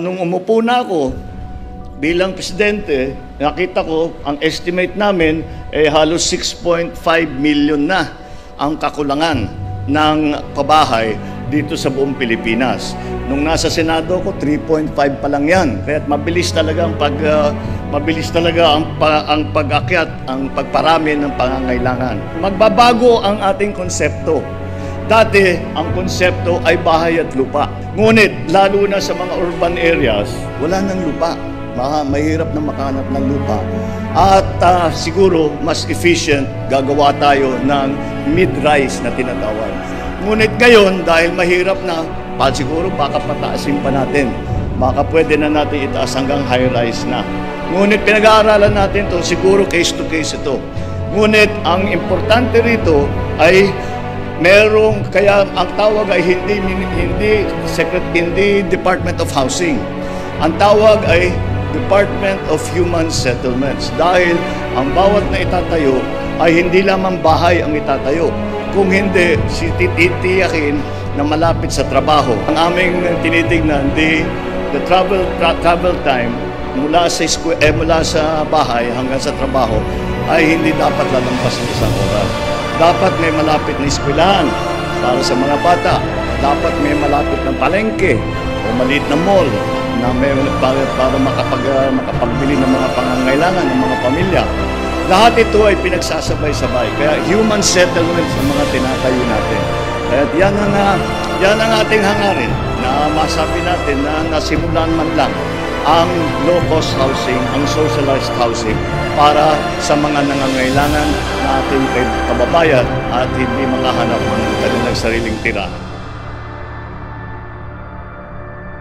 Nung umupo na ako bilang presidente, nakita ko ang estimate namin halos 6.5 million na ang kakulangan ng pabahay dito sa buong Pilipinas. Nung nasa Senado ko, 3.5 pa lang yan. Kaya mabilis talaga ang pag-akyat, ang pagparami ng pangangailangan. Magbabago ang ating konsepto. Dati, ang konsepto ay bahay at lupa. Ngunit, lalo na sa mga urban areas, wala nang lupa. Mahirap na makahanap ng lupa. At siguro, mas efficient, gagawa tayo ng mid-rise na tinatawag. Ngunit ngayon, dahil mahirap na, siguro baka pataasin pa natin. Baka pwede na natin itaas hanggang high-rise na. Ngunit pinag-aaralan natin to, siguro case-to-case ito. Ngunit ang importante rito ay kaya ang tawag ay hindi Department of Housing. Ang tawag ay Department of Human Settlements. Dahil ang bawat na itatayo ay hindi lamang bahay ang itatayo. Kung hindi, titiyakin na malapit sa trabaho. Ang aming tinitignan, the travel time mula sa bahay hanggang sa trabaho ay hindi dapat lalampas ng isang oras. Dapat may malapit na eskwelahan para sa mga bata. Dapat may malapit na palengke o maliit na mall na para makapagbili ng mga pangangailangan ng mga pamilya. Lahat ito ay pinagsasabay-sabay. Kaya human settlements ang mga tinatayo natin. Kaya yan ang ating hangarin na masabi natin na nasimulan man lang ang low-cost housing, ang socialized housing para sa mga nangangailangan na ating kababayan at hindi makahanap ng kanilang sariling tirahan.